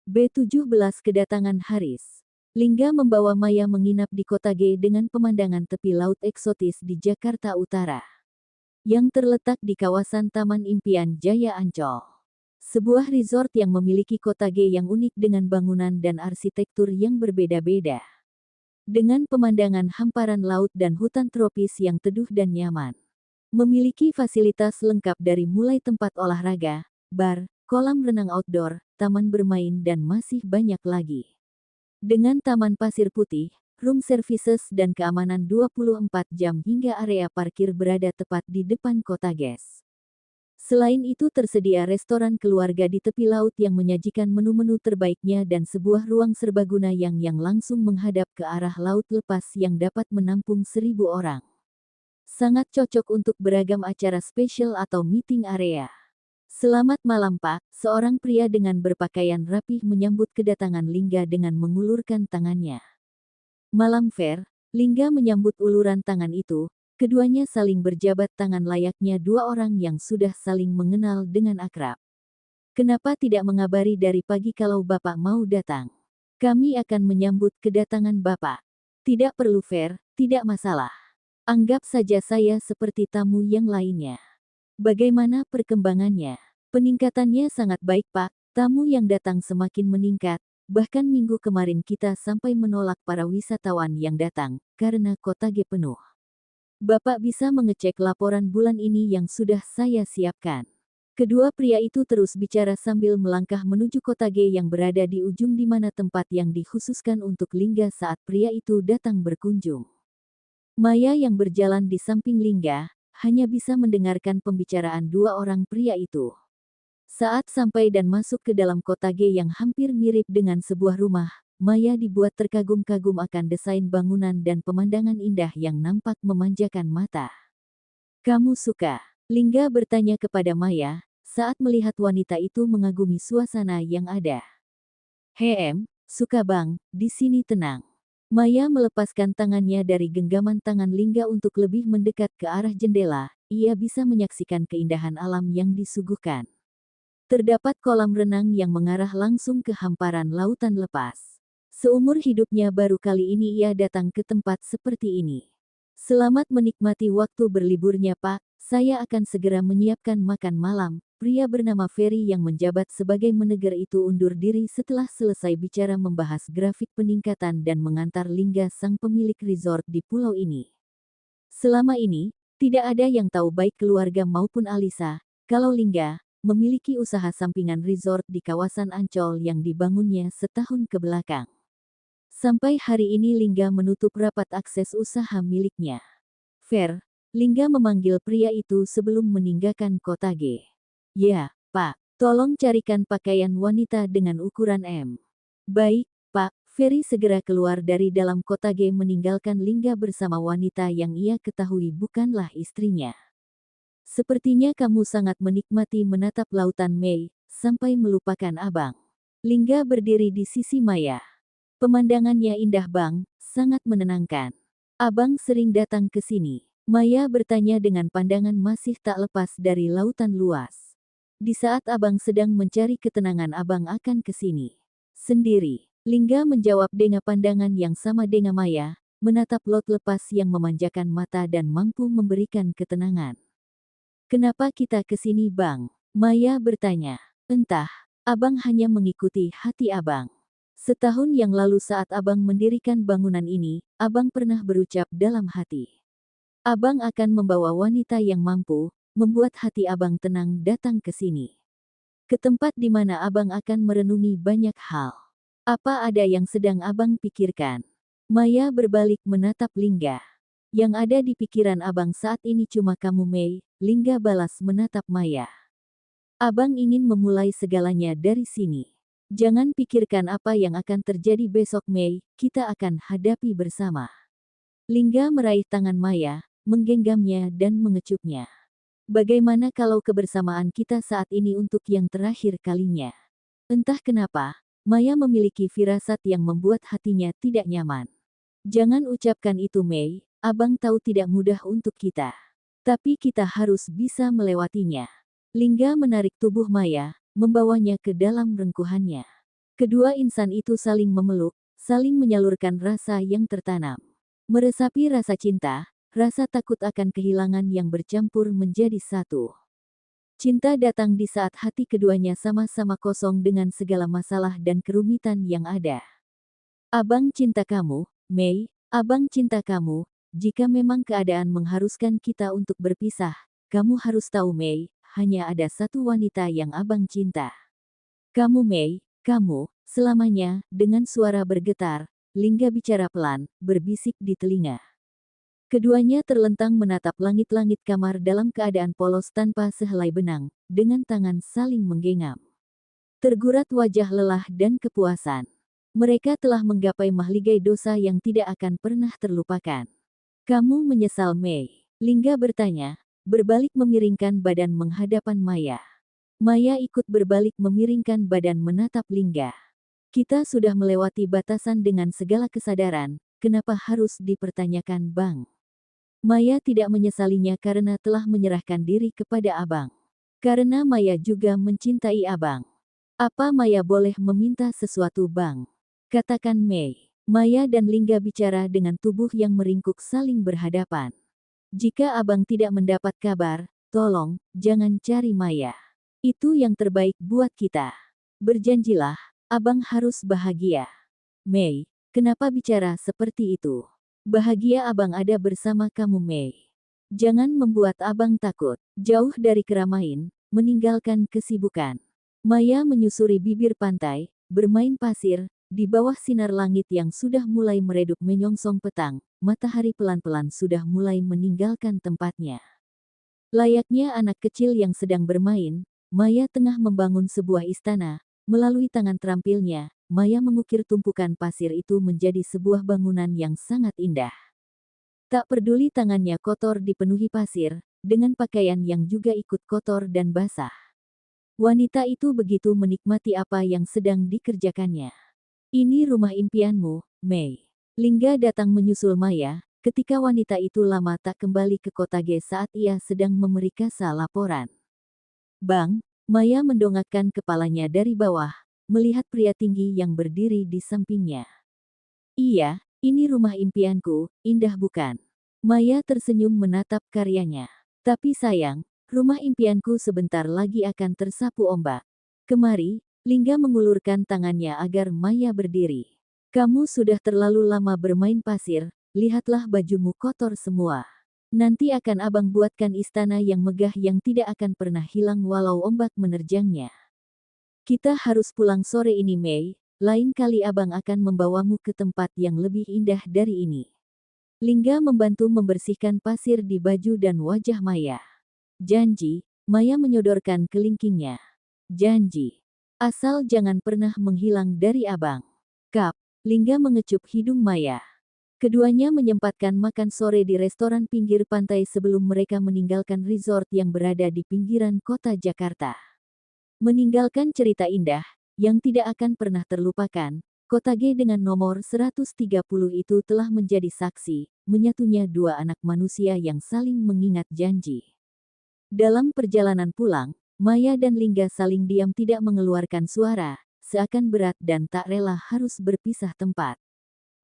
B17 Kedatangan Haris. Lingga membawa Maya menginap di Kota G dengan pemandangan tepi laut eksotis di Jakarta Utara, yang terletak di kawasan Taman Impian Jaya Ancol. Sebuah resort yang memiliki Kota G yang unik dengan bangunan dan arsitektur yang berbeda-beda. Dengan pemandangan hamparan laut dan hutan tropis yang teduh dan nyaman. Memiliki fasilitas lengkap dari mulai tempat olahraga, bar, kolam renang outdoor, taman bermain dan masih banyak lagi. Dengan taman pasir putih, room services dan keamanan 24 jam hingga area parkir berada tepat di depan Kota Ges. Selain itu tersedia restoran keluarga di tepi laut yang menyajikan menu-menu terbaiknya dan sebuah ruang serbaguna yang langsung menghadap ke arah laut lepas yang dapat menampung 1.000 orang. Sangat cocok untuk beragam acara spesial atau meeting area. Selamat malam Pak, seorang pria dengan berpakaian rapih menyambut kedatangan Lingga dengan mengulurkan tangannya. Malam Fair, Lingga menyambut uluran tangan itu, keduanya saling berjabat tangan layaknya dua orang yang sudah saling mengenal dengan akrab. Kenapa tidak mengabari dari pagi kalau Bapak mau datang? Kami akan menyambut kedatangan Bapak. Tidak perlu Fair, tidak masalah. Anggap saja saya seperti tamu yang lainnya. Bagaimana perkembangannya? Peningkatannya sangat baik Pak, tamu yang datang semakin meningkat, bahkan minggu kemarin kita sampai menolak para wisatawan yang datang, karena Kota G penuh. Bapak bisa mengecek laporan bulan ini yang sudah saya siapkan. Kedua pria itu terus bicara sambil melangkah menuju Kota G yang berada di ujung di mana tempat yang dikhususkan untuk Lingga saat pria itu datang berkunjung. Maya yang berjalan di samping Lingga, hanya bisa mendengarkan pembicaraan dua orang pria itu. Saat sampai dan masuk ke dalam Kota G yang hampir mirip dengan sebuah rumah, Maya dibuat terkagum-kagum akan desain bangunan dan pemandangan indah yang nampak memanjakan mata. Kamu suka? Lingga bertanya kepada Maya, saat melihat wanita itu mengagumi suasana yang ada. Suka bang, di sini tenang. Maya melepaskan tangannya dari genggaman tangan Lingga untuk lebih mendekat ke arah jendela, ia bisa menyaksikan keindahan alam yang disuguhkan. Terdapat kolam renang yang mengarah langsung ke hamparan lautan lepas. Seumur hidupnya baru kali ini ia datang ke tempat seperti ini. Selamat menikmati waktu berliburnya Pak, saya akan segera menyiapkan makan malam. Pria bernama Ferry yang menjabat sebagai manajer itu undur diri setelah selesai bicara membahas grafik peningkatan dan mengantar Lingga sang pemilik resort di pulau ini. Selama ini, tidak ada yang tahu baik keluarga maupun Alisa, kalau Lingga memiliki usaha sampingan resort di kawasan Ancol yang dibangunnya setahun ke belakang. Sampai hari ini Lingga menutup rapat akses usaha miliknya. Fair, Lingga memanggil pria itu sebelum meninggalkan Kota G. Ya, Pak, tolong carikan pakaian wanita dengan ukuran M. Baik, Pak. Ferry segera keluar dari dalam Kota G meninggalkan Lingga bersama wanita yang ia ketahui bukanlah istrinya. Sepertinya kamu sangat menikmati menatap lautan Mei, sampai melupakan abang. Lingga berdiri di sisi Maya. Pemandangannya indah bang, sangat menenangkan. Abang sering datang ke sini. Maya bertanya dengan pandangan masih tak lepas dari lautan luas. Di saat abang sedang mencari ketenangan abang akan ke sini. Sendiri. Lingga menjawab dengan pandangan yang sama dengan Maya, menatap laut lepas yang memanjakan mata dan mampu memberikan ketenangan. Kenapa kita ke sini bang? Maya bertanya. Entah, abang hanya mengikuti hati abang. Setahun yang lalu saat abang mendirikan bangunan ini, abang pernah berucap dalam hati. Abang akan membawa wanita yang mampu, membuat hati abang tenang datang ke sini. Ke tempat di mana abang akan merenungi banyak hal. Apa ada yang sedang abang pikirkan? Maya berbalik menatap Lingga. Yang ada di pikiran abang saat ini cuma kamu Mei, Lingga balas menatap Maya. Abang ingin memulai segalanya dari sini. Jangan pikirkan apa yang akan terjadi besok Mei, kita akan hadapi bersama. Lingga meraih tangan Maya, menggenggamnya dan mengecupnya. Bagaimana kalau kebersamaan kita saat ini untuk yang terakhir kalinya? Entah kenapa, Maya memiliki firasat yang membuat hatinya tidak nyaman. Jangan ucapkan itu Mei, abang tahu tidak mudah untuk kita. Tapi kita harus bisa melewatinya. Lingga menarik tubuh Maya, membawanya ke dalam rengkuhannya. Kedua insan itu saling memeluk, saling menyalurkan rasa yang tertanam. Meresapi rasa cinta, rasa takut akan kehilangan yang bercampur menjadi satu. Cinta datang di saat hati keduanya sama-sama kosong dengan segala masalah dan kerumitan yang ada. Abang cinta kamu, Mei, abang cinta kamu. Jika memang keadaan mengharuskan kita untuk berpisah, kamu harus tahu Mei, hanya ada satu wanita yang abang cinta. Kamu Mei, kamu, selamanya, dengan suara bergetar, Lingga bicara pelan, berbisik di telinga. Keduanya terlentang menatap langit-langit kamar dalam keadaan polos tanpa sehelai benang, dengan tangan saling menggenggam. Tergurat wajah lelah dan kepuasan. Mereka telah menggapai mahligai dosa yang tidak akan pernah terlupakan. Kamu menyesal Mei? Lingga bertanya, berbalik memiringkan badan menghadapan Maya. Maya ikut berbalik memiringkan badan menatap Lingga. Kita sudah melewati batasan dengan segala kesadaran, kenapa harus dipertanyakan Bang? Maya tidak menyesalinya karena telah menyerahkan diri kepada Abang. Karena Maya juga mencintai Abang. Apa Maya boleh meminta sesuatu Bang? Katakan Mei. Maya dan Lingga bicara dengan tubuh yang meringkuk saling berhadapan. Jika Abang tidak mendapat kabar, tolong, jangan cari Maya. Itu yang terbaik buat kita. Berjanjilah, Abang harus bahagia. Mei, kenapa bicara seperti itu? Bahagia Abang ada bersama kamu Mei. Jangan membuat Abang takut. Jauh dari keramaian, meninggalkan kesibukan. Maya menyusuri bibir pantai, bermain pasir, di bawah sinar langit yang sudah mulai meredup menyongsong petang, matahari pelan-pelan sudah mulai meninggalkan tempatnya. Layaknya anak kecil yang sedang bermain, Maya tengah membangun sebuah istana. Melalui tangan terampilnya, Maya mengukir tumpukan pasir itu menjadi sebuah bangunan yang sangat indah. Tak peduli tangannya kotor dipenuhi pasir, dengan pakaian yang juga ikut kotor dan basah. Wanita itu begitu menikmati apa yang sedang dikerjakannya. Ini rumah impianmu, Mei. Lingga datang menyusul Maya, ketika wanita itu lama tak kembali ke kota G saat ia sedang memeriksa laporan. Bang, Maya mendongakkan kepalanya dari bawah, melihat pria tinggi yang berdiri di sampingnya. Iya, ini rumah impianku, indah bukan? Maya tersenyum menatap karyanya. Tapi sayang, rumah impianku sebentar lagi akan tersapu ombak. Kemari, Lingga mengulurkan tangannya agar Maya berdiri. Kamu sudah terlalu lama bermain pasir, lihatlah bajumu kotor semua. Nanti akan Abang buatkan istana yang megah yang tidak akan pernah hilang walau ombak menerjangnya. Kita harus pulang sore ini Mei, lain kali Abang akan membawamu ke tempat yang lebih indah dari ini. Lingga membantu membersihkan pasir di baju dan wajah Maya. Janji, Maya menyodorkan kelingkingnya. Janji. Asal jangan pernah menghilang dari Abang. Kap, Lingga mengecup hidung Maya. Keduanya menyempatkan makan sore di restoran pinggir pantai sebelum mereka meninggalkan resort yang berada di pinggiran kota Jakarta. Meninggalkan cerita indah, yang tidak akan pernah terlupakan, kota G dengan nomor 130 itu telah menjadi saksi, menyatunya dua anak manusia yang saling mengingat janji. Dalam perjalanan pulang, Maya dan Lingga saling diam tidak mengeluarkan suara, seakan berat dan tak rela harus berpisah tempat.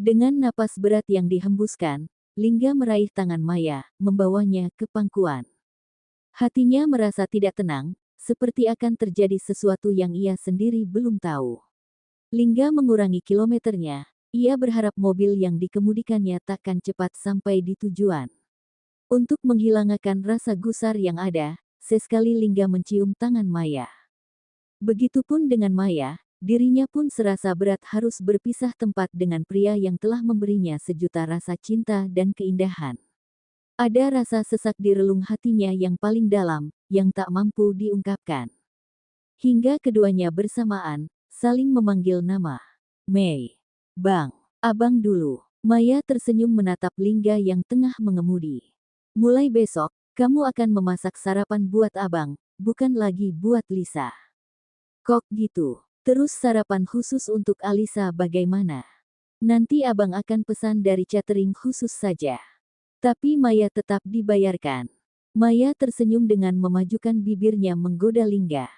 Dengan napas berat yang dihembuskan, Lingga meraih tangan Maya, membawanya ke pangkuan. Hatinya merasa tidak tenang, seperti akan terjadi sesuatu yang ia sendiri belum tahu. Lingga mengurangi kilometernya, ia berharap mobil yang dikemudikannya takkan cepat sampai di tujuan. Untuk menghilangkan rasa gusar yang ada, sesekali Lingga mencium tangan Maya. Begitupun dengan Maya, dirinya pun serasa berat harus berpisah tempat dengan pria yang telah memberinya sejuta rasa cinta dan keindahan. Ada rasa sesak di relung hatinya yang paling dalam, yang tak mampu diungkapkan. Hingga keduanya bersamaan, saling memanggil nama. Mei. Bang. Abang dulu. Maya tersenyum menatap Lingga yang tengah mengemudi. Mulai besok, kamu akan memasak sarapan buat Abang, bukan lagi buat Lisa. Kok gitu? Terus sarapan khusus untuk Alisa bagaimana? Nanti Abang akan pesan dari catering khusus saja. Tapi Maya tetap dibayarkan. Maya tersenyum dengan memajukan bibirnya menggoda Lingga.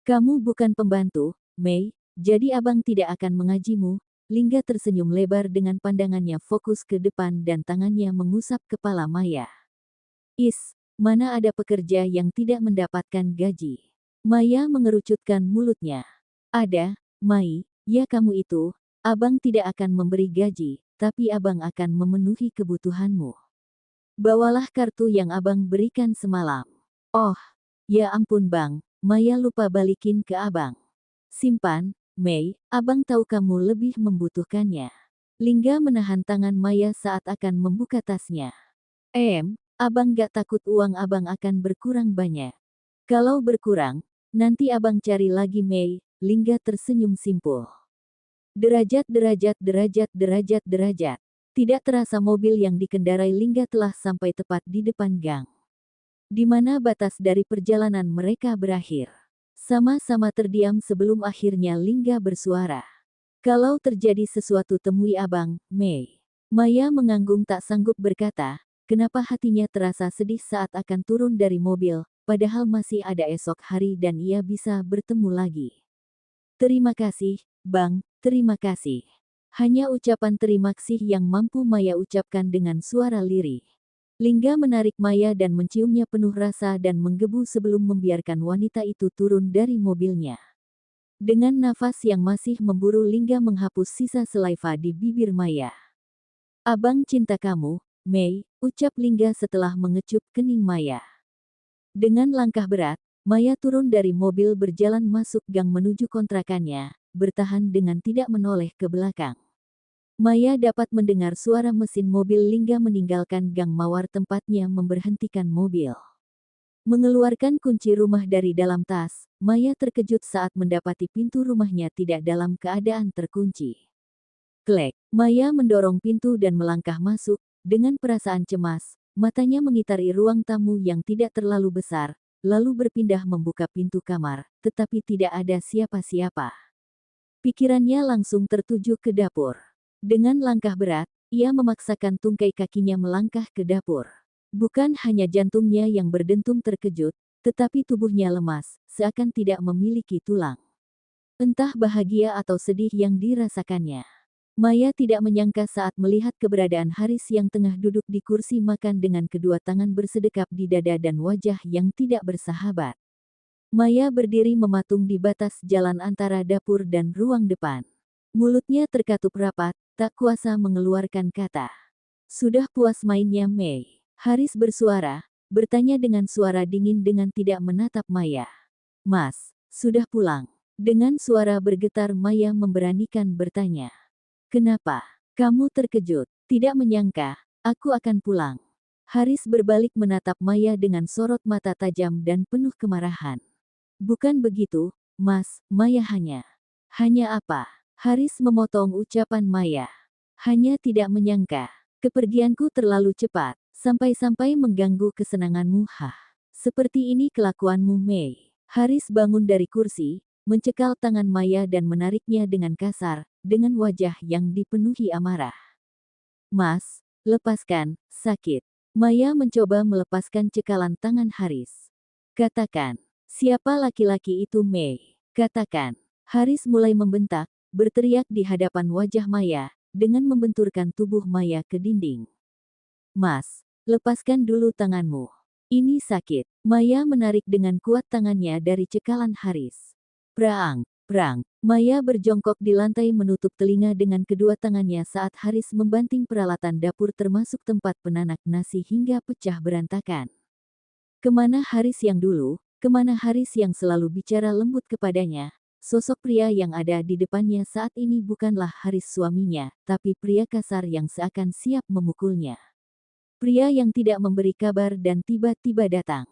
Kamu bukan pembantu, Mei, jadi abang tidak akan mengajimu. Lingga tersenyum lebar dengan pandangannya fokus ke depan dan tangannya mengusap kepala Maya. Is, mana ada pekerja yang tidak mendapatkan gaji? Maya mengerucutkan mulutnya. Ada, Mai, ya kamu itu, abang tidak akan memberi gaji, tapi abang akan memenuhi kebutuhanmu. Bawalah kartu yang abang berikan semalam. Oh, ya ampun bang, Maya lupa balikin ke abang. Simpan, Mei, abang tahu kamu lebih membutuhkannya. Lingga menahan tangan Maya saat akan membuka tasnya. Abang gak takut uang abang akan berkurang banyak. Kalau berkurang, nanti abang cari lagi Mei, Lingga tersenyum simpul. Derajat. Tidak terasa mobil yang dikendarai Lingga telah sampai tepat di depan gang. Di mana batas dari perjalanan mereka berakhir. Sama-sama terdiam sebelum akhirnya Lingga bersuara. Kalau terjadi sesuatu temui abang, Mei. Maya mengangguk tak sanggup berkata, kenapa hatinya terasa sedih saat akan turun dari mobil, padahal masih ada esok hari dan ia bisa bertemu lagi. Terima kasih, bang, terima kasih. Hanya ucapan terima kasih yang mampu Maya ucapkan dengan suara lirih. Lingga menarik Maya dan menciumnya penuh rasa dan menggebu sebelum membiarkan wanita itu turun dari mobilnya. Dengan nafas yang masih memburu Lingga menghapus sisa saliva di bibir Maya. Abang cinta kamu, Mei, ucap Lingga setelah mengecup kening Maya. Dengan langkah berat, Maya turun dari mobil berjalan masuk gang menuju kontrakannya, bertahan dengan tidak menoleh ke belakang. Maya dapat mendengar suara mesin mobil Lingga meninggalkan gang mawar tempatnya memberhentikan mobil. Mengeluarkan kunci rumah dari dalam tas, Maya terkejut saat mendapati pintu rumahnya tidak dalam keadaan terkunci. Klek, Maya mendorong pintu dan melangkah masuk, dengan perasaan cemas, matanya mengitari ruang tamu yang tidak terlalu besar, lalu berpindah membuka pintu kamar, tetapi tidak ada siapa-siapa. Pikirannya langsung tertuju ke dapur. Dengan langkah berat, ia memaksakan tungkai kakinya melangkah ke dapur. Bukan hanya jantungnya yang berdentum terkejut, tetapi tubuhnya lemas, seakan tidak memiliki tulang. Entah bahagia atau sedih yang dirasakannya. Maya tidak menyangka saat melihat keberadaan Haris yang tengah duduk di kursi makan dengan kedua tangan bersedekap di dada dan wajah yang tidak bersahabat. Maya berdiri mematung di batas jalan antara dapur dan ruang depan. Mulutnya terkatup rapat, tak kuasa mengeluarkan kata. Sudah puas mainnya Mei? Haris bersuara, bertanya dengan suara dingin dengan tidak menatap Maya. Mas, sudah pulang? Dengan suara bergetar Maya memberanikan bertanya. Kenapa? Kamu terkejut? Tidak menyangka, aku akan pulang. Haris berbalik menatap Maya dengan sorot mata tajam dan penuh kemarahan. Bukan begitu, Mas, Maya hanya apa? Haris memotong ucapan Maya. Hanya tidak menyangka. Kepergianku terlalu cepat, sampai-sampai mengganggu kesenanganmu. Seperti ini kelakuanmu Mei. Haris bangun dari kursi, mencekal tangan Maya dan menariknya dengan kasar, dengan wajah yang dipenuhi amarah. Mas, lepaskan, sakit. Maya mencoba melepaskan cekalan tangan Haris. Katakan, siapa laki-laki itu Mei? Katakan. Haris mulai membentak, berteriak di hadapan wajah Maya, dengan membenturkan tubuh Maya ke dinding. Mas, lepaskan dulu tanganmu. Ini sakit. Maya menarik dengan kuat tangannya dari cekalan Haris. Prang, prang. Maya berjongkok di lantai menutup telinga dengan kedua tangannya saat Haris membanting peralatan dapur termasuk tempat penanak nasi hingga pecah berantakan. Kemana Haris yang dulu? Kemana Haris yang selalu bicara lembut kepadanya? Sosok pria yang ada di depannya saat ini bukanlah Haris suaminya, tapi pria kasar yang seakan siap memukulnya. Pria yang tidak memberi kabar dan tiba-tiba datang.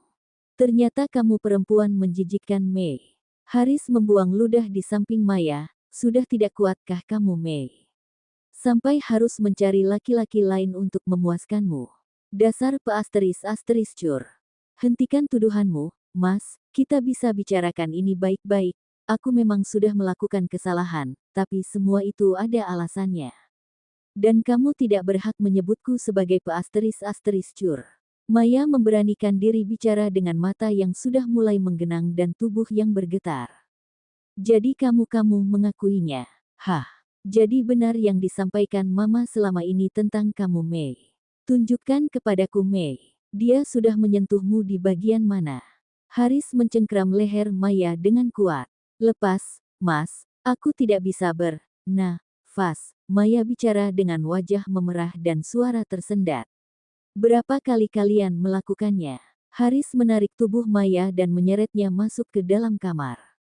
Ternyata kamu perempuan menjijikkan Mei. Haris membuang ludah di samping Maya, sudah tidak kuatkah kamu Mei? Sampai harus mencari laki-laki lain untuk memuaskanmu. Dasar pe-asteris cur. Hentikan tuduhanmu, Mas, kita bisa bicarakan ini baik-baik. Aku memang sudah melakukan kesalahan, tapi semua itu ada alasannya. Dan kamu tidak berhak menyebutku sebagai pe-asteris cur. Maya memberanikan diri bicara dengan mata yang sudah mulai menggenang dan tubuh yang bergetar. Jadi kamu mengakuinya. Hah, jadi benar yang disampaikan Mama selama ini tentang kamu, Mei. Tunjukkan kepadaku, Mei. Dia sudah menyentuhmu di bagian mana? Haris mencengkram leher Maya dengan kuat. Lepas, Mas, aku tidak bisa bernafas. Maya bicara dengan wajah memerah dan suara tersendat. Berapa kali kalian melakukannya? Haris menarik tubuh Maya dan menyeretnya masuk ke dalam kamar.